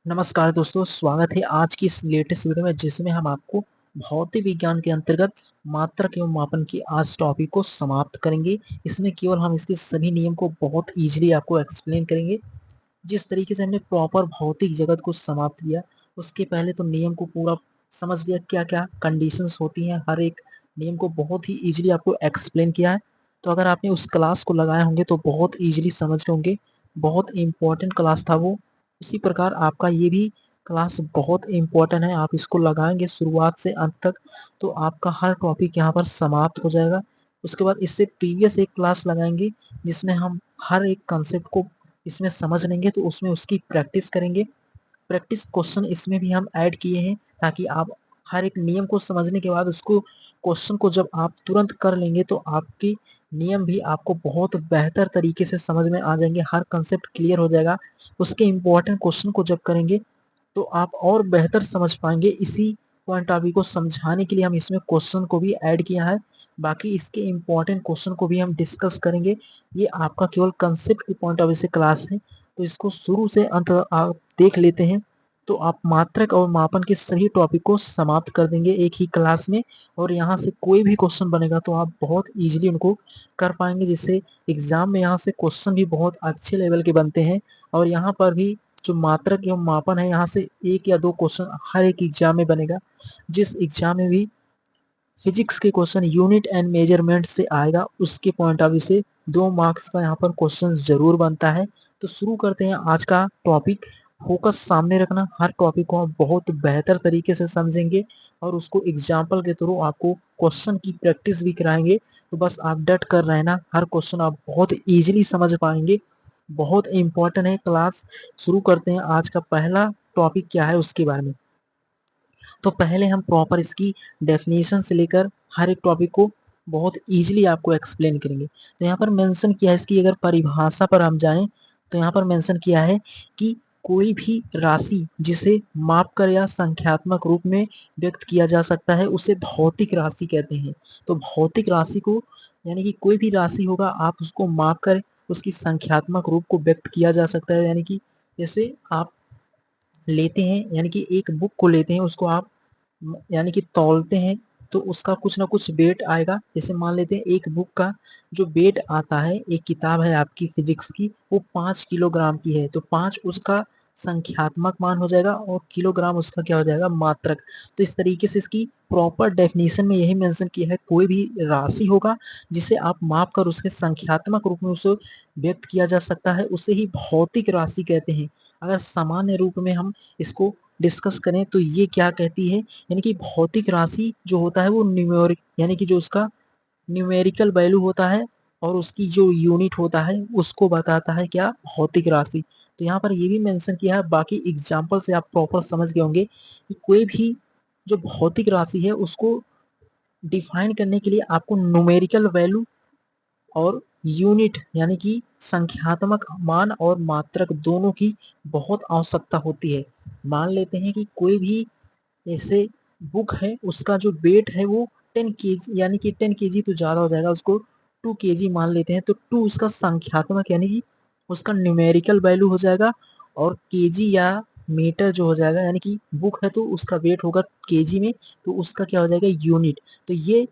नमस्कार दोस्तों, स्वागत है आज की इस लेटेस्ट वीडियो में जिसमें हम आपको भौतिक विज्ञान के अंतर्गत मात्रक एवं मापन की आज टॉपिक को समाप्त करेंगे। इसमें केवल हम इसके सभी नियम को बहुत इजीली आपको एक्सप्लेन करेंगे। जिस तरीके से हमने प्रॉपर भौतिक जगत को समाप्त किया, उसके पहले तो नियम को पूरा समझ लिया, क्या-क्या कंडीशंस होती हैं, हर एक नियम को बहुत ही इजीली आपको एक्सप्लेन किया है। तो अगर आपने उस क्लास को लगाए होंगे तो बहुत इजीली समझ गए होंगे, बहुत इम्पोर्टेंट क्लास था वो। उसी प्रकार आपका ये भी क्लास बहुत इम्पोर्टेंट है, आप इसको लगाएँगे शुरुआत से अंत तक, तो आपका हर टॉपिक यहाँ पर समाप्त हो जाएगा। उसके बाद इससे प्रीवियस एक क्लास लगाएँगे, जिसमें हम हर एक कांसेप्ट को इसमें समझ लेंगे, तो उसमें उसकी प्रैक्टिस करेंगे। प्रैक्टिस क्वेश्चन इसमें भी हम ऐड किए हैं ताकि आप हर एक नियम को समझने के बाद उसको क्वेश्चन को जब आप तुरंत कर लेंगे तो आपकी नियम भी आपको बहुत बेहतर तरीके से समझ में आ जाएंगे, हर कंसेप्ट क्लियर हो जाएगा। उसके इम्पोर्टेंट क्वेश्चन को जब करेंगे तो आप और बेहतर समझ पाएंगे। इसी पॉइंट ऑफ व्यू को समझाने के लिए हम इसमें क्वेश्चन को भी ऐड किया है। बाकी इसके इम्पोर्टेंट क्वेश्चन को भी हम डिस्कस करेंगे। ये आपका केवल कंसेप्ट के पॉइंट ऑफ व्यू से क्लास है, तो इसको शुरू से अंत आप देख लेते हैं, तो आप मात्रक और मापन के सभी टॉपिक को समाप्त कर देंगे एक ही क्लास में। और यहाँ से कोई भी क्वेश्चन बनेगा तो आप बहुत इजीली उनको कर पाएंगे, जिससे एग्जाम में यहाँ से क्वेश्चन भी बहुत अच्छे लेवल के बनते हैं। और यहाँ पर भी जो मात्रक एवं मापन है, यहाँ से एक या दो क्वेश्चन हर एक एग्जाम में बनेगा। जिस एग्जाम में भी फिजिक्स के क्वेश्चन यूनिट एंड मेजरमेंट से आएगा, उसके पॉइंट ऑफ व्यू से 2 मार्क्स का यहाँ पर क्वेश्चन जरूर बनता है। तो शुरू करते हैं आज का टॉपिक। फोकस सामने रखना, हर टॉपिक को आप बहुत बेहतर तरीके से समझेंगे और उसको एग्जाम्पल के थ्रू आपको क्वेश्चन की प्रैक्टिस भी कराएंगे। तो बस आप डट कर रहना, हर क्वेश्चन आप बहुत इजीली समझ पाएंगे। बहुत इंपॉर्टेंट है क्लास। शुरू करते हैं आज का पहला टॉपिक क्या है उसके बारे में। तो पहले हम प्रॉपर इसकी डेफिनेशन से लेकर हर एक टॉपिक को बहुत इजीली आपको एक्सप्लेन करेंगे। तो यहाँ पर मेंशन किया है, इसकी अगर परिभाषा पर हम जाएं तो यहाँ पर मेंशन किया है कि कोई भी राशि जिसे मापकर या संख्यात्मक रूप में व्यक्त किया जा सकता है उसे भौतिक राशि कहते हैं। तो भौतिक राशि को यानी कि कोई भी राशि होगा, आप उसको माप कर उसकी संख्यात्मक रूप को व्यक्त किया जा सकता है। यानी कि जैसे आप लेते हैं, यानी कि एक बुक को लेते हैं, उसको आप यानी कि तौलते हैं, तो उसका कुछ ना कुछ वेट आएगा। जैसे मान लेते हैं एक बुक का जो वेट आता है, एक किताब है आपकी फिजिक्स की, वो 5 किलोग्राम की है, तो 5 उसका संख्यात्मक मान हो जाएगा और किलोग्राम उसका क्या हो जाएगा, मात्रक। तो इस तरीके से इसकी प्रॉपर डेफिनेशन में यही मेंशन किया है, कोई भी राशि होगा जिसे आप माप कर उसके संख्यात्मक रूप में उसे व्यक्त किया जा सकता है, उसे ही भौतिक राशि कहते हैं। अगर सामान्य रूप में हम इसको डिस्कस करें तो ये क्या कहती है, यानी कि भौतिक राशि जो होता है वो न्यूमेरिक यानी कि जो उसका न्यूमेरिकल वैल्यू होता है और उसकी जो यूनिट होता है उसको बताता है क्या, भौतिक राशि। तो यहाँ पर ये भी मेंशन किया है, बाकी एग्जाम्पल से आप प्रॉपर समझ गए होंगे कि कोई भी जो भौतिक राशि है उसको डिफाइन करने के लिए आपको न्यूमेरिकल वैल्यू और यूनिट यानी कि संख्यात्मक मान और मात्रक दोनों की बहुत आवश्यकता होती है। मान लेते हैं कि कोई भी ऐसे बुक है, उसका जो वेट है वो 10 kg, यानी कि 10 kg तो ज़्यादा हो जाएगा, उसको 2 kg मान लेते हैं। तो 2 उसका संख्यात्मक यानी कि उसका न्यूमेरिकल वैल्यू हो जाएगा, और केजी या मीटर जो हो जाएगा, यानी कि बुक है तो उसका वेट होगा केजी में, तो उसका क्या हो जाएगा, यूनिट। तो ये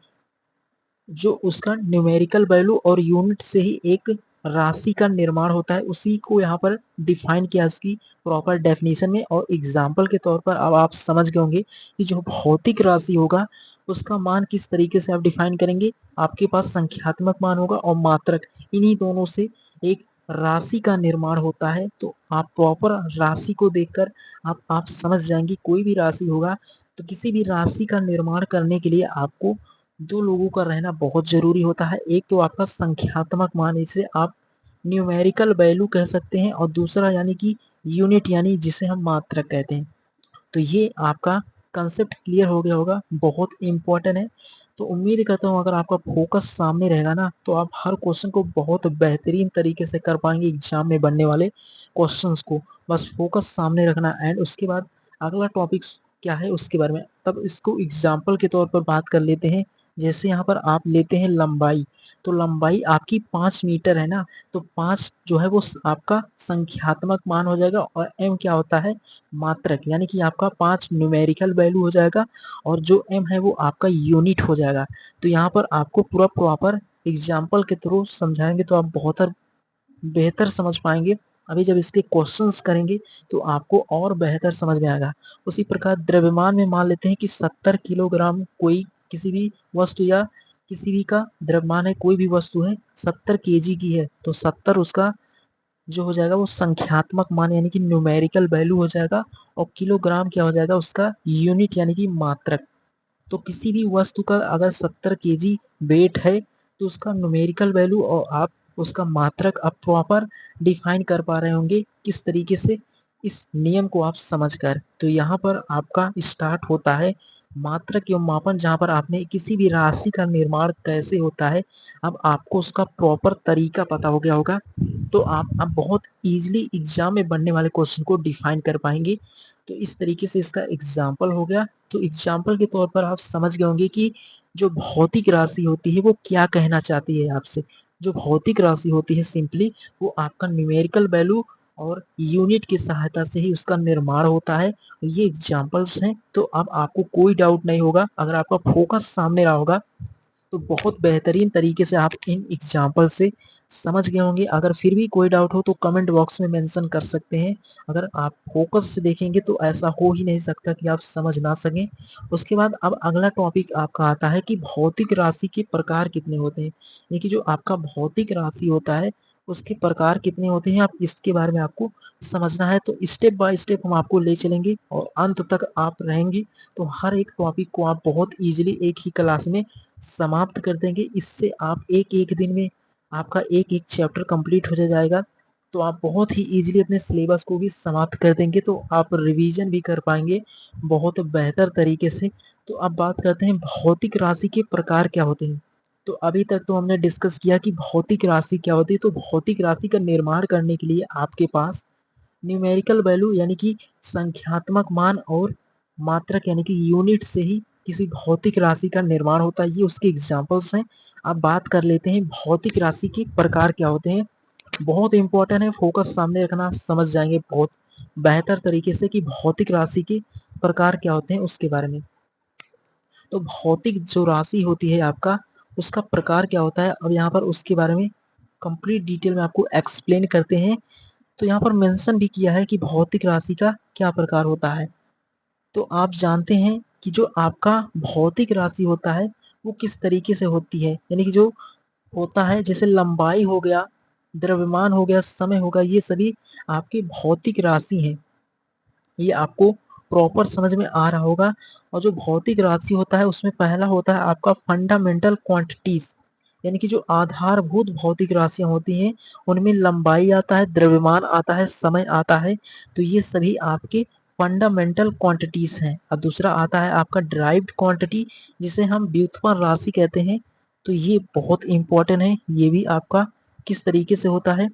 जो उसका न्यूमेरिकल वैल्यू और यूनिट से ही एक राशि का निर्माण होता है, उसी को यहाँ पर डिफाइन किया उसकी प्रॉपर डेफिनेशन में। और एग्जाम्पल के तौर पर अब आप समझ गए होंगे कि जो भौतिक राशि होगा उसका मान किस तरीके से आप डिफाइन करेंगे। आपके पास संख्यात्मक मान होगा और मात्रक, इन्हीं दोनों से एक राशि का निर्माण होता है। तो आप प्रॉपर राशि को देखकर आप समझ जाएंगे, कोई भी राशि होगा तो किसी भी राशि का निर्माण करने के लिए आपको 2 लोगों का रहना बहुत ज़रूरी होता है। एक तो आपका संख्यात्मक मान, इसे आप न्यूमेरिकल वैल्यू कह सकते हैं, और दूसरा यानी कि यूनिट, यानी जिसे हम मात्रक कहते हैं। तो ये आपका कंसेप्ट क्लियर हो गया होगा, बहुत इम्पोर्टेंट है। तो उम्मीद करता हूँ अगर आपका फोकस सामने रहेगा ना तो आप हर क्वेश्चन को बहुत बेहतरीन तरीके से कर पाएंगे एग्जाम में बनने वाले क्वेश्चंस को। बस फोकस सामने रखना। एंड उसके बाद अगला टॉपिक क्या है उसके बारे में तब इसको एग्जाम्पल के तौर पर बात कर लेते हैं। जैसे यहाँ पर आप लेते हैं लंबाई, तो लंबाई आपकी 5 मीटर है ना, तो 5 जो है वो आपका संख्यात्मक मान हो जाएगा और m क्या होता है, मात्रक, यानी कि आपका 5 न्यूमेरिकल वैल्यू हो जाएगा और जो m है वो आपका यूनिट हो जाएगा। तो यहाँ पर आपको पूरा प्रॉपर एग्जाम्पल के थ्रू समझाएंगे तो आप बहुत बेहतर समझ पाएंगे। अभी जब इसके क्वेश्चंस करेंगे तो आपको और बेहतर समझ में आएगा। उसी प्रकार द्रव्यमान में मान लेते हैं कि 70 किलोग्राम कोई किसी भी वस्तु या किसी भी का द्रव्यमान है, कोई भी वस्तु है 70 केजी की है, तो 70 उसका जो हो जाएगा वो संख्यात्मक मान यानी कि न्यूमेरिकल वैल्यू हो जाएगा और किलोग्राम क्या हो जाएगा उसका यूनिट यानी कि मात्रक। तो किसी भी वस्तु का अगर 70 केजी वेट है तो उसका न्यूमेरिकल वैल्यू और आप उसका मात्रक आप प्रॉपर डिफाइन कर पा रहे होंगे किस तरीके से, इस नियम को आप समझकर। तो यहाँ पर आपका स्टार्ट होता है मात्रक एवं मापन, जहाँ पर आपने किसी भी राशि का निर्माण कैसे होता है अब आपको उसका प्रॉपर तरीका पता हो गया होगा, तो आप बहुत इजीली एग्जाम में बनने वाले क्वेश्चन को डिफाइन कर पाएंगे। तो इस तरीके से इसका एग्जाम्पल हो गया। तो एग्जाम्पल के तौर पर आप समझ गए होंगे कि जो भौतिक राशि होती है वो क्या कहना चाहती है आपसे। जो भौतिक राशि होती है सिंपली वो आपका न्यूमेरिकल वैल्यू और यूनिट की सहायता से ही उसका निर्माण होता है। ये एग्जाम्पल्स हैं, तो अब आपको कोई डाउट नहीं होगा। अगर आपका फोकस सामने रहा होगा तो बहुत बेहतरीन तरीके से आप इन एग्जाम्पल से समझ गए होंगे। अगर फिर भी कोई डाउट हो तो कमेंट बॉक्स में मेंशन कर सकते हैं। अगर आप फोकस से देखेंगे तो ऐसा हो ही नहीं सकता कि आप समझ ना सकें। उसके बाद अब अगला टॉपिक आपका आता है कि भौतिक राशि के प्रकार कितने होते हैं, यानी कि जो आपका भौतिक राशि होता है उसके प्रकार कितने होते हैं, आप इसके बारे में आपको समझना है। तो स्टेप बाय स्टेप हम आपको ले चलेंगे और अंत तक आप रहेंगे तो हर एक टॉपिक को आप बहुत इजीली एक ही क्लास में समाप्त कर देंगे। इससे आप एक एक दिन में आपका एक एक चैप्टर कंप्लीट हो जाएगा। तो आप बहुत ही इजीली अपने सिलेबस को भी समाप्त कर देंगे, तो आप रिवीजन भी कर पाएंगे बहुत बेहतर तरीके से। तो अब बात करते हैं भौतिक राशि के प्रकार क्या होते हैं। तो अभी तक तो हमने डिस्कस किया कि भौतिक राशि क्या होती है। तो भौतिक राशि का निर्माण करने के लिए आपके पास न्यूमेरिकल वैल्यू यानी कि संख्यात्मक मान और मात्रक यानी कि यूनिट से ही किसी भौतिक राशि का निर्माण होता है। ये उसके एग्जाम्पल्स हैं। अब बात कर लेते हैं भौतिक राशि के प्रकार क्या होते हैं। बहुत इंपॉर्टेंट है, फोकस सामने रखना, समझ जाएंगे बहुत बेहतर तरीके से कि भौतिक राशि के प्रकार क्या होते हैं उसके बारे में। तो भौतिक जो राशि होती है आपका उसका प्रकार क्या होता है, अब यहाँ पर उसके बारे में कंप्लीट डिटेल में आपको एक्सप्लेन करते हैं। तो यहाँ पर मेंशन भी किया है कि भौतिक राशि का क्या प्रकार होता है। तो आप जानते हैं कि जो आपका भौतिक राशि होता है वो किस तरीके से होती है, यानी कि जो होता है जैसे लंबाई हो गया, द्रव्यमान हो गया, समय हो गया, ये सभी आपकी भौतिक राशि हैं। ये आपको प्रॉपर समझ में आ रहा होगा। और जो भौतिक राशि होता है उसमें पहला होता है आपका फंडामेंटल क्वांटिटीज, यानी कि जो आधारभूत भौतिक राशियां होती हैं उनमें लंबाई आता है, द्रव्यमान आता है, समय आता है। तो ये सभी आपके फंडामेंटल क्वांटिटीज हैं। अब दूसरा आता है आपका ड्राइव्ड क्वांटिटी, जिसे हम व्युत्पन्न राशि कहते हैं। तो ये बहुत इंपॉर्टेंट है, ये भी आपका किस तरीके से होता है।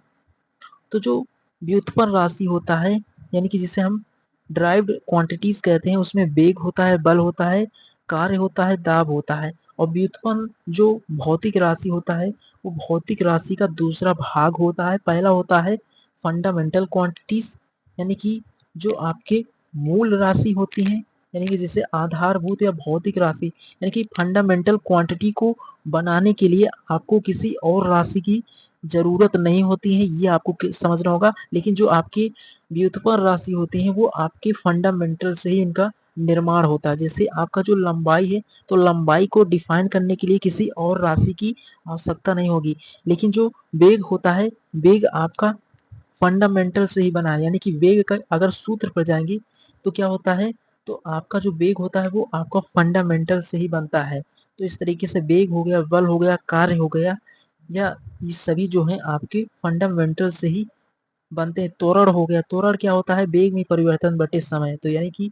तो जो व्युत्पन्न राशि होता है यानी कि जिसे हम ड्राइव्ड क्वांटिटीज कहते हैं, उसमें वेग होता है, बल होता है, कार्य होता है, दाब होता है। और व्युत्पन्न जो भौतिक राशि होता है वो भौतिक राशि का दूसरा भाग होता है। पहला होता है फंडामेंटल क्वांटिटीज, यानी कि जो आपके मूल राशि होती हैं, यानी कि जैसे आधारभूत या भौतिक राशि, यानी कि फंडामेंटल क्वांटिटी को बनाने के लिए आपको किसी और राशि की जरूरत नहीं होती है, ये आपको समझना होगा। लेकिन जो आपकी व्युत्पन्न राशि होती है वो आपके फंडामेंटल से ही उनका निर्माण होता है। जैसे आपका जो लंबाई है तो लंबाई को डिफाइन करने के लिए किसी और राशि की आवश्यकता नहीं होगी। लेकिन जो वेग होता है, वेग आपका फंडामेंटल से ही बना है, यानी कि वेग का अगर सूत्र पर जाएंगे तो क्या होता है, तो आपका जो वेग होता है वो आपका फंडामेंटल से ही बनता है। तो इस तरीके से वेग हो गया, बल हो गया, कार्य हो गया, या ये सभी जो है आपके फंडामेंटल से ही बनते हैं। त्वरण हो गया, त्वरण क्या होता है, वेग में परिवर्तन बटे समय। तो यानी कि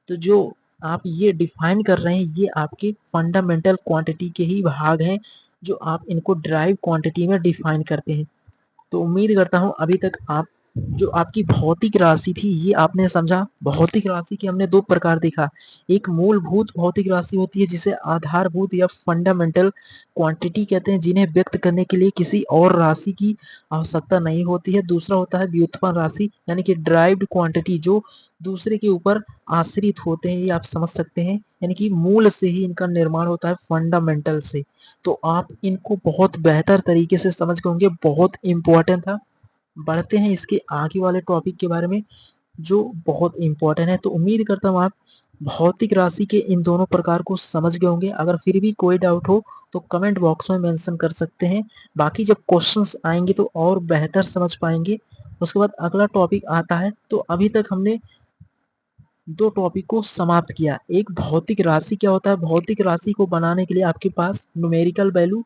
तो जो आप ये डिफाइन कर रहे हैं ये आपके फंडामेंटल क्वांटिटी के ही भाग हैं, जो आप इनको ड्राइव क्वांटिटी में डिफाइन करते हैं। तो उम्मीद करता हूँ अभी तक आप जो आपकी भौतिक राशि थी ये आपने समझा। भौतिक राशि के हमने दो प्रकार देखा, एक मूलभूत भौतिक राशि होती है जिसे आधारभूत या फंडामेंटल क्वांटिटी कहते हैं, जिन्हें व्यक्त करने के लिए किसी और राशि की आवश्यकता नहीं होती है। दूसरा होता है व्युत्पन्न राशि यानी कि ड्राइव्ड क्वांटिटी, जो दूसरे के ऊपर आश्रित होते हैं, ये आप समझ सकते हैं, यानी कि मूल से ही इनका निर्माण होता है, फंडामेंटल से। तो आप इनको बहुत बेहतर तरीके से समझ गए होंगे, बहुत इंपॉर्टेंट था। बढ़ते हैं इसके आगे वाले टॉपिक के बारे में जो बहुत इंपॉर्टेंट है। तो उम्मीद करता हूँ आप भौतिक राशि के इन दोनों प्रकार को समझ गए होंगे। अगर फिर भी कोई डाउट हो तो कमेंट बॉक्स में मेंशन कर सकते हैं। बाकी जब क्वेश्चंस आएंगे तो और बेहतर समझ पाएंगे। उसके बाद अगला टॉपिक आता है। तो अभी तक हमने दो टॉपिक को समाप्त किया। एक भौतिक राशि क्या होता है, भौतिक राशि को बनाने के लिए आपके पास न्यूमेरिकल वैल्यू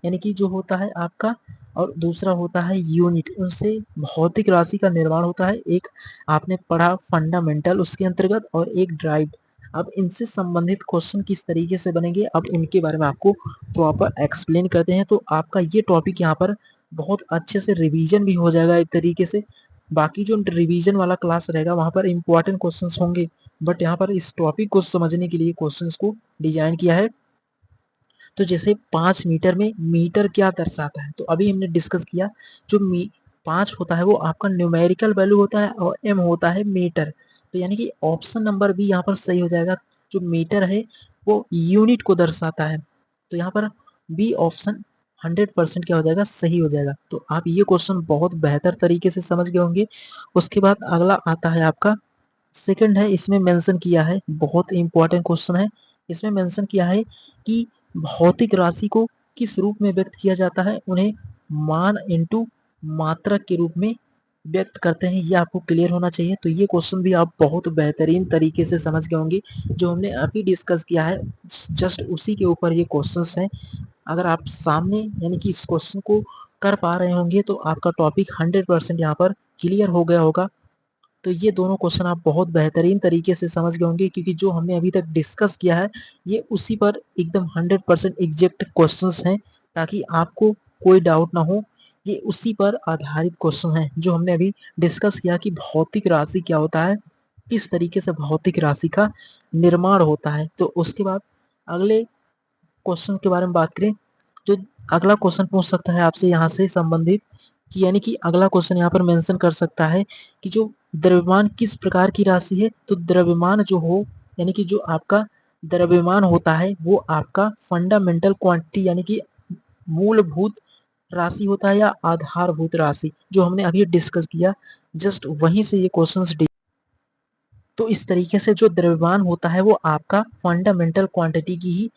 यानी कि जो होता है आपका, और दूसरा होता है यूनिट, उनसे भौतिक राशि का निर्माण होता है। एक आपने पढ़ा फंडामेंटल उसके अंतर्गत, और एक ड्राइव। अब इनसे संबंधित क्वेश्चन किस तरीके से बनेंगे, अब इनके बारे में आपको प्रॉपर एक्सप्लेन करते हैं। तो आपका ये टॉपिक यहाँ पर बहुत अच्छे से रिवीजन भी हो जाएगा एक तरीके से। बाकी जो रिवीजन वाला क्लास रहेगा वहां पर इंपॉर्टेंट क्वेश्चंस होंगे, बट यहाँ पर इस टॉपिक को समझने के लिए क्वेश्चंस को डिजाइन किया है। तो जैसे 5 मीटर में मीटर क्या दर्शाता है, तो अभी हमने डिस्कस किया जो 5 होता है वो आपका न्यूमेरिकल वैल्यू होता है और एम होता है मीटर। तो यानी कि ऑप्शन नंबर बी यहाँ पर सही हो जाएगा। जो मीटर है वो यूनिट को दर्शाता है, तो यहाँ पर बी ऑप्शन 100% क्या हो जाएगा, सही हो जाएगा। तो आप ये क्वेश्चन बहुत बेहतर तरीके से समझ गए होंगे। उसके बाद अगला आता है आपका सेकंड है, इसमें मेंशन किया है, बहुत इंपॉर्टेंट क्वेश्चन है। इसमें मेंशन किया है कि भौतिक राशि को किस रूप में व्यक्त किया जाता है, उन्हें मान इनटू मात्रक के रूप में व्यक्त करते हैं। ये आपको क्लियर होना चाहिए। तो ये क्वेश्चन भी आप बहुत बेहतरीन तरीके से समझ गए होंगे। जो हमने अभी डिस्कस किया है जस्ट उसी के ऊपर ये क्वेश्चंस हैं। अगर आप सामने यानी कि इस क्वेश्चन को कर पा रहे होंगे तो आपका टॉपिक 100% यहाँ पर क्लियर हो गया होगा। तो ये दोनों क्वेश्चन आप बहुत बेहतरीन तरीके से समझ गए होंगे, क्योंकि जो हमने अभी तक डिस्कस किया है ये उसी पर एकदम 100% एग्जैक्ट क्वेश्चंस हैं, ताकि आपको कोई डाउट ना हो। ये उसी पर आधारित क्वेश्चन हैं जो हमने अभी डिस्कस किया कि भौतिक राशि क्या होता है, किस तरीके से भौतिक राशि का निर्माण होता है। तो उसके बाद अगले क्वेश्चन के बारे में बात करें, जो अगला क्वेश्चन पूछ सकता है आपसे यहाँ से संबंधित, कि यानी कि अगला क्वेश्चन यहाँ पर मेंशन कर सकता है कि जो द्रव्यमान किस प्रकार की राशि है। तो द्रव्यमान जो हो यानी कि जो आपका द्रव्यमान होता है वो आपका फंडामेंटल क्वांटिटी यानी कि मूलभूत राशि होता है या आधारभूत राशि, जो हमने अभी डिस्कस किया, जस्ट वहीं से ये क्वेश्चंस। तो इस तरीके से जो द्रव्यमान होता है वो आपका फंडामेंटल क्वांटिटी की ही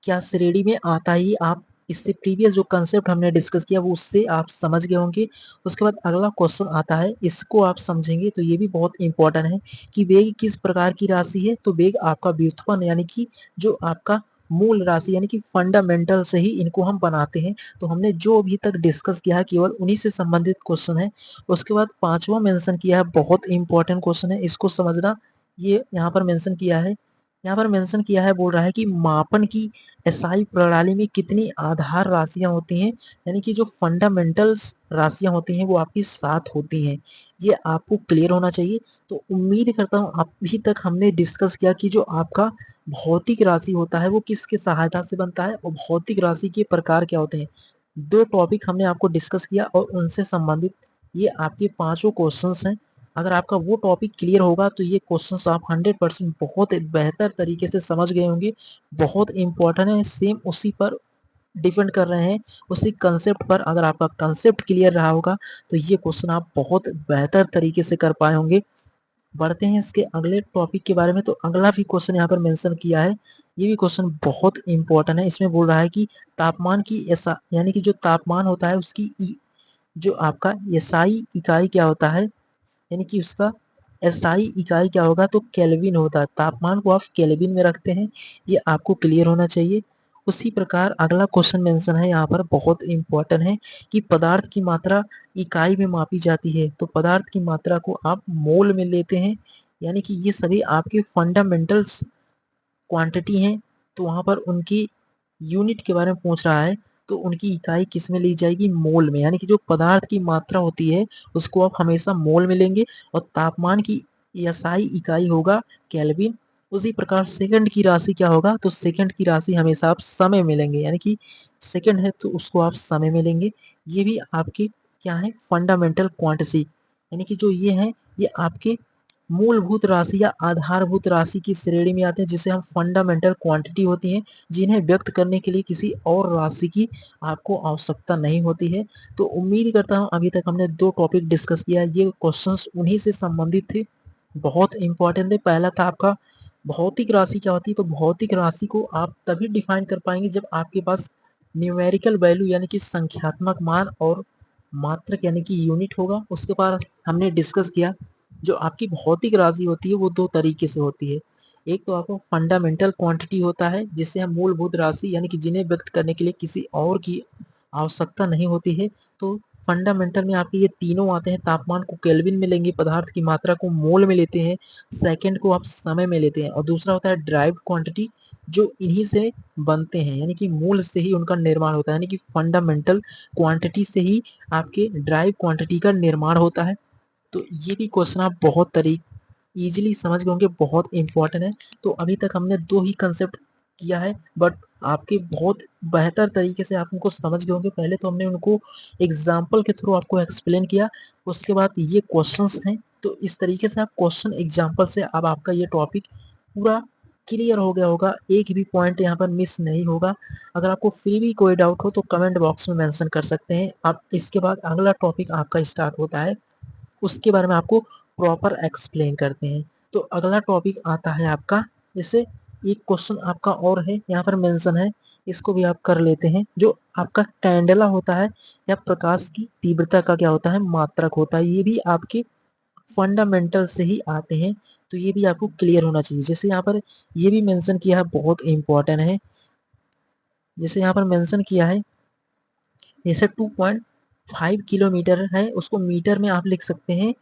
क्या श्रेणी में आता ही। आप इससे प्रीवियस जो कंसेप्ट हमने डिस्कस किया वो उससे आप समझ गए होंगे। उसके बाद अगला क्वेश्चन आता है, इसको आप समझेंगे तो ये भी बहुत इंपॉर्टेंट है कि वेग किस प्रकार की राशि है। तो वेग आपका व्युत्पन्न यानी कि जो आपका मूल राशि यानी कि फंडामेंटल से ही इनको हम बनाते हैं। तो हमने जो अभी तक डिस्कस किया है केवल उन्हीं से संबंधित क्वेश्चन है। उसके बाद पांचवा मेंशन किया है, बहुत इंपॉर्टेंट क्वेश्चन है, इसको समझना। ये यहाँ पर मेंशन किया है, यहाँ पर मेंशन किया है, बोल रहा है कि मापन की एसआई प्रणाली में कितनी आधार राशियां होती हैं, यानी कि जो फंडामेंटल्स राशियां होती हैं वो आपकी 7 होती हैं। ये आपको क्लियर होना चाहिए। तो उम्मीद करता हूँ अभी तक हमने डिस्कस किया कि जो आपका भौतिक राशि होता है वो किसके सहायता से बनता है और भौतिक राशि के प्रकार क्या होते हैं। दो टॉपिक हमने आपको डिस्कस किया और उनसे संबंधित ये आपके पांचों क्वेश्चंस हैं। अगर आपका वो टॉपिक क्लियर होगा तो ये क्वेश्चंस आप 100% बहुत बेहतर तरीके से समझ गए होंगे। बहुत इंपॉर्टेंट है, सेम उसी पर डिपेंड कर रहे हैं, उसी कंसेप्ट पर। अगर आपका कंसेप्ट क्लियर रहा होगा तो ये क्वेश्चन आप बहुत बेहतर तरीके से कर पाए होंगे। बढ़ते हैं इसके अगले टॉपिक के बारे में। तो अगला भी क्वेश्चन यहाँ पर मेंशन किया है, ये भी क्वेश्चन बहुत इंपॉर्टेंट है। इसमें बोल रहा है कि तापमान की ऐसा यानी कि जो तापमान होता है उसकी जो आपका एसआई इकाई क्या होता है, यानी कि उसका एसआई इकाई क्या होगा, तो केल्विन होता है। तापमान को आप केल्विन में रखते हैं, ये आपको क्लियर होना चाहिए। उसी प्रकार अगला क्वेश्चन मेंशन है यहाँ पर, बहुत इंपॉर्टेंट है कि पदार्थ की मात्रा इकाई में मापी जाती है। तो पदार्थ की मात्रा को आप मोल में लेते हैं, यानी कि ये सभी आपके फंडामेंटल्स क्वांटिटी हैं। तो वहां पर उनकी यूनिट के बारे में पूछ रहा है। तो उनकी इकाई किस में ली जाएगी, मोल में, यानी कि जो पदार्थ की मात्रा होती है उसको आप हमेशा मोल में लेंगे और तापमान की एसआई इकाई होगा केल्विन। उसी प्रकार सेकंड की राशि क्या होगा, तो सेकंड की राशि हमेशा आप समय में लेंगे, यानी कि सेकंड है तो उसको आप समय में लेंगे। ये भी आपके क्या है, फंडामेंटल क्वांटिटी, यानी कि जो ये है ये आपके मूलभूत राशि या आधारभूत राशि की श्रेणी में आते हैं, जिसे हम फंडामेंटल क्वांटिटी होती हैं, जिन्हें व्यक्त करने के लिए किसी और राशि की आपको आवश्यकता नहीं होती है। तो उम्मीद करता हूँ अभी तक हमने 2 टॉपिक डिस्कस किया, ये क्वेश्चंस उन्हीं से संबंधित थे, बहुत इंपॉर्टेंट थे। पहला था आपका भौतिक राशि क्या होती है, तो भौतिक राशि को आप तभी डिफाइन कर पाएंगे जब आपके पास न्यूमेरिकल वैल्यू यानी कि संख्यात्मक मान और मात्रक यानी कि यूनिट होगा। उसके बाद हमने डिस्कस किया जो आपकी भौतिक राशि होती है वो 2 तरीके से होती है। एक तो आपको फंडामेंटल क्वांटिटी होता है जिसे हम मूलभूत राशि यानी कि जिन्हें व्यक्त करने के लिए किसी और की आवश्यकता नहीं होती है। तो फंडामेंटल में आपके ये तीनों आते हैं, तापमान को केल्विन में लेंगे, पदार्थ की मात्रा को मोल में लेते हैं, सेकंड को आप समय में लेते हैं, और दूसरा होता है ड्राइव्ड क्वांटिटी जो इन्हीं से बनते हैं, यानी कि मूल से ही उनका निर्माण होता है, यानी कि फंडामेंटल क्वांटिटी से ही आपके ड्राइव क्वांटिटी का निर्माण होता है। तो ये भी क्वेश्चन आप बहुत इजीली समझ गए होंगे, बहुत इंपॉर्टेंट है। तो अभी तक हमने 2 ही कंसेप्ट किया है, बट आपके बहुत बेहतर तरीके से आप उनको समझ गए होंगे। पहले तो हमने उनको एग्जाम्पल के थ्रू आपको एक्सप्लेन किया, उसके बाद ये क्वेश्चंस हैं, तो इस तरीके से आप क्वेश्चन एग्जाम्पल से अब आपका ये टॉपिक पूरा क्लियर हो गया होगा, एक भी पॉइंट यहाँ पर मिस नहीं होगा। अगर आपको फिर भी कोई डाउट हो तो कमेंट बॉक्स में मेंशन कर सकते हैं। अब इसके बाद अगला टॉपिक आपका स्टार्ट होता है, उसके बारे में आपको प्रॉपर एक्सप्लेन करते हैं। तो अगला टॉपिक आता है आपका, जैसे एक क्वेश्चन आपका और है यहाँ पर मेंशन है, इसको भी आप कर लेते हैं। जो आपका कैंडेला होता है या प्रकाश की तीव्रता का क्या होता है, मात्रक होता है, ये भी आपके फंडामेंटल से ही आते हैं। तो ये भी आपको क्लियर होना चाहिए। जैसे यहाँ पर ये भी मेंशन किया है, बहुत इंपॉर्टेंट है, जैसे यहाँ पर मेंशन किया है, जैसे 2.5 किलोमीटर है उसको मीटर में आप लिख सकते हैं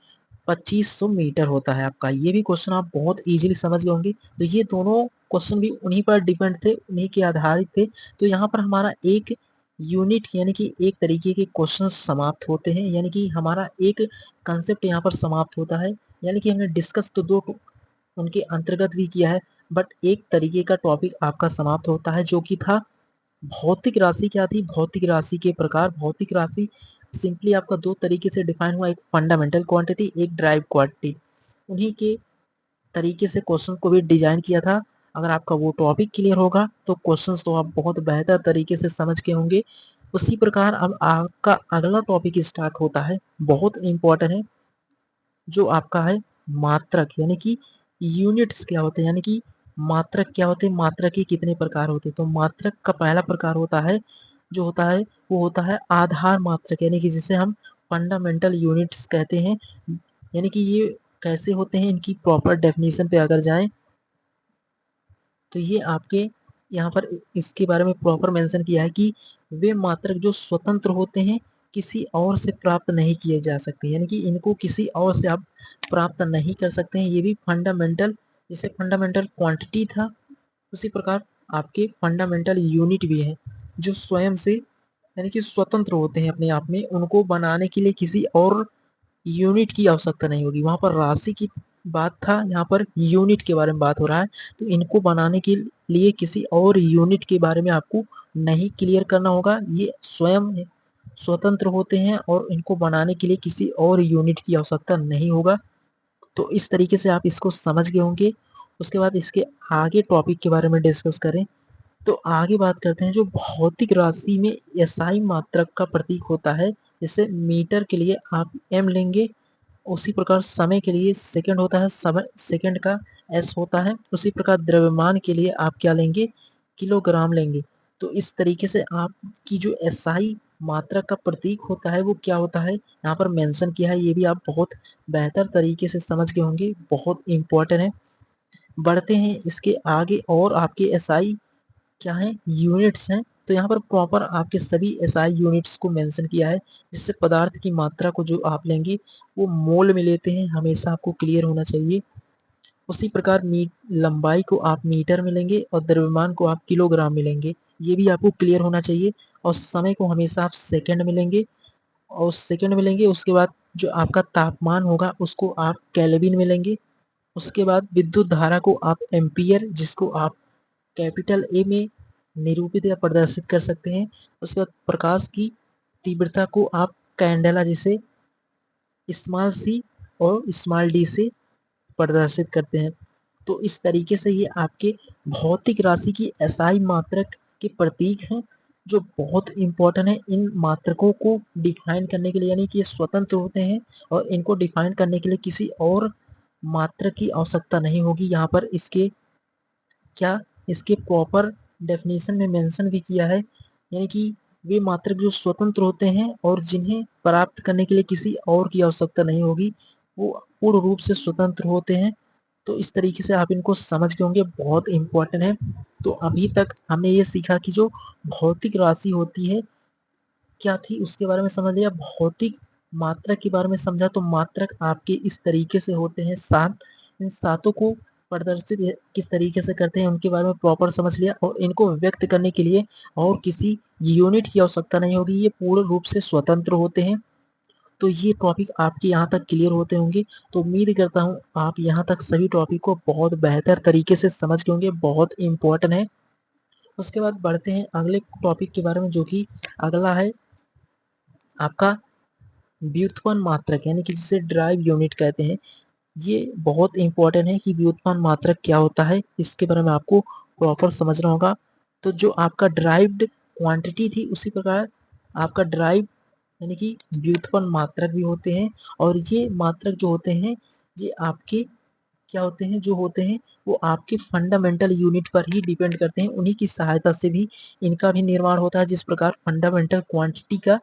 2500 मीटर होता है आपका। ये भी क्वेश्चन आप बहुत इजीली समझ गए होंगे। तो ये दोनों क्वेश्चन भी उन्हीं पर डिपेंड थे, उन्हीं के आधारित थे। तो यहाँ पर हमारा एक यूनिट यानी कि एक तरीके के क्वेश्चन समाप्त होते हैं, यानी कि हमारा एक कंसेप्ट यहाँ पर समाप्त होता है। यानी कि हमने डिस्कस तो 2 उनके अंतर्गत भी किया है, बट एक तरीके का टॉपिक आपका समाप्त होता है जो कि था भौतिक राशि। क्या थी, भौतिक राशि के प्रकार। भौतिक राशि सिंपली आपका 2 तरीके से डिफाइन हुआ, एक फंडामेंटल क्वांटिटी, एक ड्राइव क्वांटिटी। उन्हीं के तरीके से क्वेश्चन को भी डिजाइन किया था। अगर आपका वो टॉपिक क्लियर होगा तो क्वेश्चंस तो आप बहुत बेहतर तरीके से समझ के होंगे। उसी प्रकार अब आपका अगला टॉपिक स्टार्ट होता है, बहुत इंपॉर्टेंट है, जो आपका है मात्रक, यानी कि यूनिट्स क्या होते हैं, यानी कि मात्रक क्या होते हैं, मात्रक के कितने प्रकार होते हैं। तो मात्रक का पहला प्रकार होता है, जो होता है वो होता है आधार मात्रक, यानी कि जिसे हम फंडामेंटल यूनिट्स कहते हैं। यानी कि ये कैसे होते हैं, इनकी प्रॉपर डेफिनेशन पे अगर जाएं तो ये आपके यहाँ पर इसके बारे में प्रॉपर मेंशन किया है कि वे मात्रक जो स्वतंत्र होते हैं, किसी और से प्राप्त नहीं किए जा सकते, यानी कि इनको किसी और से आप प्राप्त नहीं कर सकते हैं। ये भी फंडामेंटल, जैसे फंडामेंटल क्वांटिटी था उसी प्रकार आपके फंडामेंटल यूनिट भी है, जो स्वयं से यानी कि स्वतंत्र होते हैं अपने आप में, उनको बनाने के लिए किसी और यूनिट की आवश्यकता नहीं होगी। वहां पर राशि की बात था, यहाँ पर यूनिट के बारे में बात हो रहा है। तो इनको बनाने के लिए किसी और यूनिट के बारे में आपको नहीं क्लियर करना होगा, ये स्वयं स्वतंत्र होते हैं और इनको बनाने के लिए किसी और यूनिट की आवश्यकता नहीं होगा। तो इस तरीके से आप इसको समझ गए होंगे। उसके बाद इसके आगे टॉपिक के बारे में डिस्कस करें तो आगे बात करते हैं, जो भौतिक राशि में एसआई मात्रक का प्रतीक होता है, जैसे मीटर के लिए आप एम लेंगे, उसी प्रकार समय के लिए सेकंड होता है, समय सेकंड का एस होता है। उसी प्रकार द्रव्यमान के लिए आप क्या लेंगे, किलोग्राम लेंगे। तो इस तरीके से आपकी जो एसआई मात्रा का प्रतीक होता है वो क्या होता है, यहाँ पर मेंशन किया है। ये भी आप बहुत बेहतर तरीके से समझ गए होंगे, बहुत इंपॉर्टेंट है। बढ़ते हैं इसके आगे, और आपके एसआई क्या है, यूनिट्स हैं। तो यहाँ पर प्रॉपर आपके सभी एसआई यूनिट्स को मेंशन किया है, जिससे पदार्थ की मात्रा को जो आप लेंगे वो मोल में लेते हैं, हमेशा आपको क्लियर होना चाहिए। उसी प्रकार लंबाई को आप मीटर में लेंगे और द्रव्यमान को आप किलोग्राम में लेंगे। ये भी आपको क्लियर होना चाहिए। और समय को हमेशा आप सेकंड में लेंगे, और सेकंड में लेंगे। उसके बाद जो आपका तापमान होगा उसको आप केल्विन में लेंगे। उसके बाद विद्युत धारा को आप एम्पियर, जिसको आप कैपिटल ए में निरूपित या प्रदर्शित कर सकते हैं। उसके बाद प्रकाश की तीव्रता को आप कैंडेला, जिसे स्मॉल सी और स्मॉल डी से प्रदर्शित करते हैं। तो इस तरीके से ये आपके भौतिक राशि की एसआई मात्रक के प्रतीक हैं, जो बहुत इंपॉर्टेंट है इन मात्रकों को डिफाइन करने के लिए, यानी कि ये स्वतंत्र होते हैं और इनको डिफाइन करने के लिए किसी और मात्रक की आवश्यकता नहीं होगी। यहाँ पर इसके प्रॉपर डेफिनेशन में मेंशन भी किया है, यानी कि वे मात्रक जो स्वतंत्र होते हैं और जिन्हें प्राप्त करने के लिए किसी और की आवश्यकता नहीं होगी, वो पूर्ण रूप से स्वतंत्र होते हैं। तो इस तरीके से आप इनको समझ गए होंगे, बहुत इंपॉर्टेंट है। तो अभी तक हमने ये सीखा कि जो भौतिक राशि होती है क्या थी, उसके बारे में समझ लिया। भौतिक मात्रक के बारे में समझा। तो मात्रक आपके इस तरीके से होते हैं 7। इन सातों को प्रदर्शित किस तरीके से करते हैं उनके बारे में प्रॉपर समझ लिया, और इनको व्यक्त करने के लिए और किसी यूनिट की आवश्यकता नहीं होगी, ये पूर्ण रूप से स्वतंत्र होते हैं। तो ये टॉपिक आपके यहाँ तक क्लियर होते होंगे। तो उम्मीद करता हूँ आप यहाँ तक सभी टॉपिक को बहुत बेहतर तरीके से समझ गए होंगे, बहुत इंपॉर्टेंट है। उसके बाद बढ़ते हैं अगले टॉपिक के बारे में, जो कि अगला है आपका व्युत्पन्न मात्रक, यानी कि जिसे ड्राइव यूनिट कहते हैं। ये बहुत इंपॉर्टेंट है कि व्युत्पन्न मात्रक क्या होता है, इसके बारे में आपको प्रॉपर समझना होगा। तो जो आपका ड्राइव्ड क्वांटिटी थी, उसी प्रकार आपका ड्राइव यानी कि व्युत्पन्न मात्रक भी होते हैं। और ये मात्रक जो होते हैं, ये आपके क्या होते हैं, जो होते हैं वो आपके फंडामेंटल यूनिट पर ही डिपेंड करते हैं। उन्हीं की सहायता से भी इनका भी निर्माण होता है। जिस प्रकार फंडामेंटल क्वांटिटी का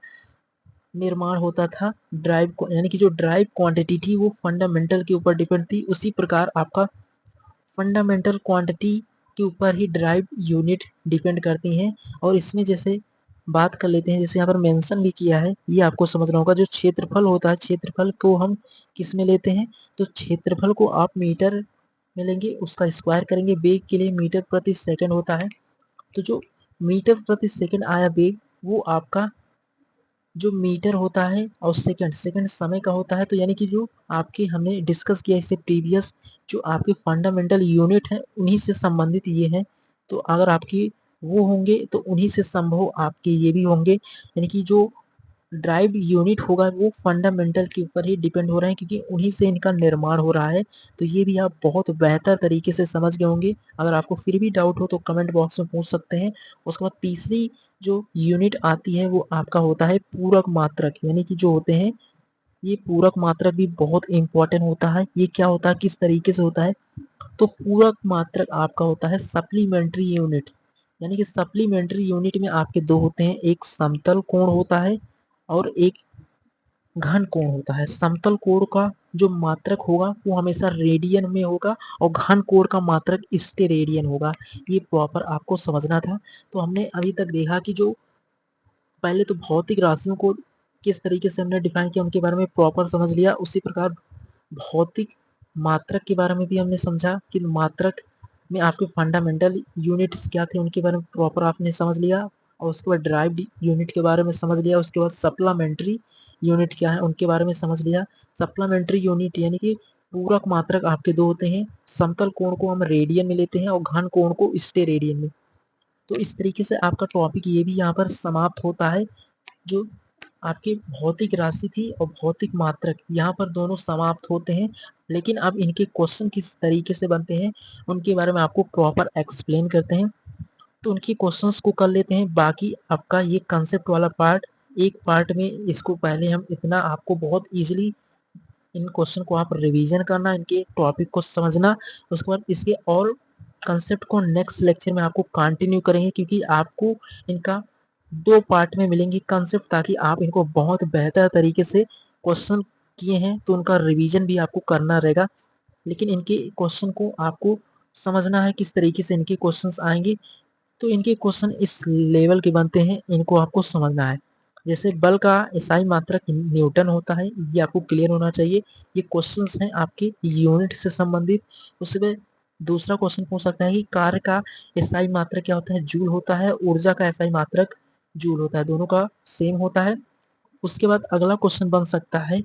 निर्माण होता था ड्राइव, यानी कि जो ड्राइव क्वांटिटी थी वो फंडामेंटल के ऊपर डिपेंड थी, उसी प्रकार आपका फंडामेंटल क्वांटिटी के ऊपर ही ड्राइव यूनिट डिपेंड करती हैं। और इसमें जैसे बात कर लेते हैं, जैसे यहाँ पर मेंशन भी किया है, ये आपको समझना होगा। जो क्षेत्रफल होता है, क्षेत्रफल को हम किस में लेते हैं, तो क्षेत्रफल को आप मीटर में लेंगे, उसका स्क्वायर करेंगे। वेग के लिए मीटर प्रति सेकंड होता है। तो जो मीटर प्रति सेकंड आया वेग, वो आपका जो मीटर होता है, और सेकंड सेकंड समय का होता है। तो यानी कि जो आपके हमने डिस्कस किया इससे प्रीवियस, जो आपके फंडामेंटल यूनिट है उन्हीं से संबंधित ये है। तो अगर आपकी वो होंगे तो उन्हीं से संभव आपके ये भी होंगे, यानी कि जो ड्राइव यूनिट होगा वो फंडामेंटल के ऊपर ही डिपेंड हो रहे हैं, क्योंकि उन्हीं से इनका निर्माण हो रहा है। तो ये भी आप बहुत बेहतर तरीके से समझ गए होंगे। अगर आपको फिर भी डाउट हो तो कमेंट बॉक्स में पूछ सकते हैं। उसके बाद तीसरी जो यूनिट आती है वो आपका होता है पूरक मात्रक, यानी कि जो होते हैं ये पूरक मात्रक भी बहुत इंपॉर्टेंट होता है। ये क्या होता है, किस तरीके से होता है, तो पूरक मात्रक आपका होता है सप्लीमेंट्री यूनिट। यानी कि सप्लीमेंट्री यूनिट में आपके दो होते हैं, एक समतल कोण होता है और एक घन कोण होता है। समतल कोण का जो मात्रक होगा वो हमेशा रेडियन में होगा, और घन कोण का मात्रक स्टेरेडियन होगा। ये प्रॉपर आपको समझना था। तो हमने अभी तक देखा कि जो पहले तो भौतिक राशियों को किस तरीके से हमने डिफाइन किया, उनके बारे में प्रॉपर समझ लिया। उसी प्रकार भौतिक मात्रक के बारे में भी हमने समझा कि मात्रक में आपके फंडामेंटल यूनिट्स क्या थे, उनके बारे में प्रॉपर आपने समझ लिया। और उसके बाद ड्राइव्ड यूनिट के बारे में समझ लिया। उसके बाद सप्लीमेंट्री यूनिट क्या है उनके बारे में समझ लिया। सप्लीमेंट्री यूनिट यानी कि पूरक मात्रक आपके दो होते हैं, समतल कोण को हम रेडियन में लेते हैं और घन कोण को स्टेरेडियन में। तो इस तरीके से आपका टॉपिक ये भी यहाँ पर समाप्त होता है। जो आपकी भौतिक राशि थी और भौतिक मात्रक, यहाँ पर दोनों समाप्त होते हैं। लेकिन अब इनके क्वेश्चन किस तरीके से बनते हैं उनके बारे में आपको प्रॉपर एक्सप्लेन करते हैं। तो उनके क्वेश्चंस को कर लेते हैं। बाकी आपका ये कंसेप्ट वाला पार्ट एक पार्ट में, इसको पहले हम इतना आपको बहुत इजीली इन क्वेश्चन को आप रिवीजन करना, इनके टॉपिक को समझना। उसके बाद इसके और कंसेप्ट को नेक्स्ट लेक्चर में आपको कंटिन्यू करेंगे, क्योंकि आपको इनका दो पार्ट में मिलेंगे कंसेप्ट, ताकि आप इनको बहुत बेहतर तरीके से क्वेश्चन किए हैं तो उनका रिवीजन भी आपको करना रहेगा। लेकिन इनके क्वेश्चन को आपको समझना है किस तरीके से इनके क्वेश्चंस आएंगे। तो इनके क्वेश्चन इस लेवल के बनते हैं, इनको आपको समझना है। जैसे बल का एसआई मात्रक न्यूटन होता है, ये आपको क्लियर होना चाहिए। ये क्वेश्चंस हैं आपके यूनिट से संबंधित। उसमें दूसरा क्वेश्चन पूछ सकता है कि कार्य का एसआई मात्रक क्या होता है, जूल होता है, ऊर्जा का एसआई मात्रक जूल होता है, दोनों का सेम होता है। उसके बाद अगला क्वेश्चन बन सकता है,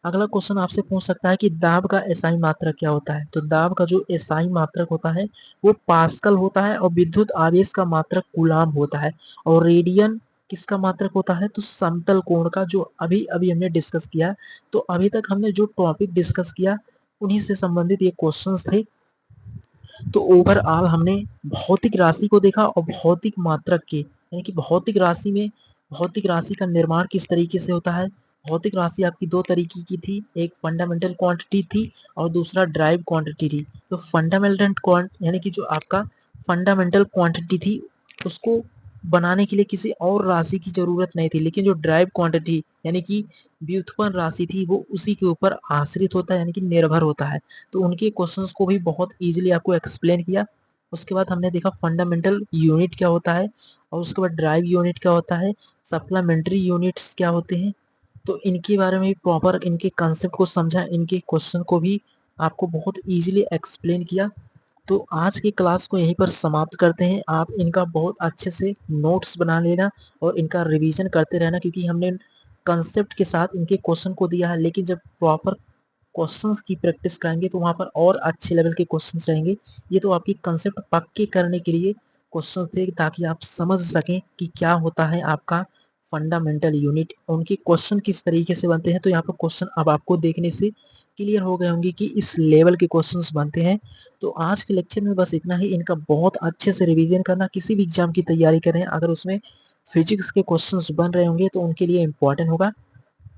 अगला क्वेश्चन आपसे पूछ सकता है कि दाब का एसआई मात्रक क्या होता है। तो दाब का जो एसआई मात्रक होता है वो पास्कल होता है, और विद्युत आवेश का मात्रक कूलाम होता है। और रेडियन किसका मात्रक होता है, तो समतल कोण का, जो अभी अभी हमने डिस्कस किया। तो अभी तक हमने जो टॉपिक डिस्कस किया उन्हीं से संबंधित ये क्वेश्चंस थे। तो ओवरऑल हमने भौतिक राशि को देखा और भौतिक मात्रक के, यानी कि भौतिक राशि में भौतिक राशि का निर्माण किस तरीके से होता है। भौतिक राशि आपकी दो तरीके की थी, एक फंडामेंटल क्वांटिटी थी और दूसरा ड्राइव क्वांटिटी थी। तो फंडामेंटल यानी कि जो आपका फंडामेंटल क्वांटिटी थी उसको बनाने के लिए किसी और राशि की जरूरत नहीं थी, लेकिन जो ड्राइव क्वांटिटी यानी कि व्युत्पन्न राशि थी वो उसी के ऊपर आश्रित होता है, यानी कि निर्भर होता है। तो उनके क्वेश्चंस को भी बहुत इजीली आपको एक्सप्लेन किया। उसके बाद हमने देखा फंडामेंटल यूनिट क्या होता है, और उसके बाद ड्राइव यूनिट क्या होता है, सप्लीमेंट्री यूनिट्स क्या होते हैं। तो इनके बारे में प्रॉपर इनके कंसेप्ट को समझा, इनके क्वेश्चन को भी आपको बहुत इजीली एक्सप्लेन किया। तो आज की क्लास को यहीं पर समाप्त करते हैं। आप इनका बहुत अच्छे से नोट्स बना लेना और इनका रिवीजन करते रहना, क्योंकि हमने कंसेप्ट के साथ इनके क्वेश्चन को दिया है, लेकिन जब प्रॉपर क्वेश्चंस की प्रैक्टिस कराएंगे तो वहाँ पर और अच्छे लेवल के क्वेश्चंस रहेंगे। ये तो आपकी कंसेप्ट पक्के करने के लिए क्वेश्चन थे, ताकि आप समझ सकें कि क्या होता है आपका फंडामेंटल यूनिट, उनके क्वेश्चन किस तरीके से बनते हैं। तो यहाँ पर क्वेश्चन अब आपको देखने से क्लियर हो गए होंगे कि इस लेवल के क्वेश्चंस बनते हैं। तो आज के लेक्चर में बस इतना ही। इनका बहुत अच्छे से रिवीजन करना, किसी भी एग्जाम की तैयारी करें अगर उसमें फिजिक्स के क्वेश्चंस बन रहे होंगे तो उनके लिए इंपॉर्टेंट होगा।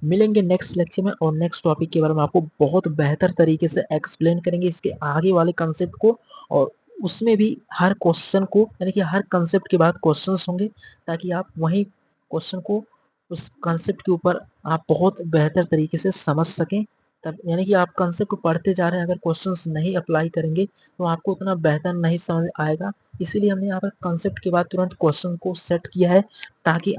मिलेंगे नेक्स्ट लेक्चर में और नेक्स्ट टॉपिक के बारे में आपको बहुत बेहतर तरीके से एक्सप्लेन करेंगे इसके आगे वाले कंसेप्ट को, और उसमें भी हर क्वेश्चन को, यानी कि हर कंसेप्ट के बाद क्वेश्चंस होंगे, ताकि आप वही क्वेश्चन को उस कंसेप्ट के ऊपर आप बहुत बेहतर तरीके से समझ सकें। तब यानी कि आप कंसेप्ट को पढ़ते जा रहे हैं, अगर क्वेश्चंस नहीं अप्लाई करेंगे तो आपको उतना बेहतर नहीं समझ आएगा। इसीलिए हमने यहाँ पर कंसेप्ट के बाद तुरंत क्वेश्चन को सेट किया है, ताकि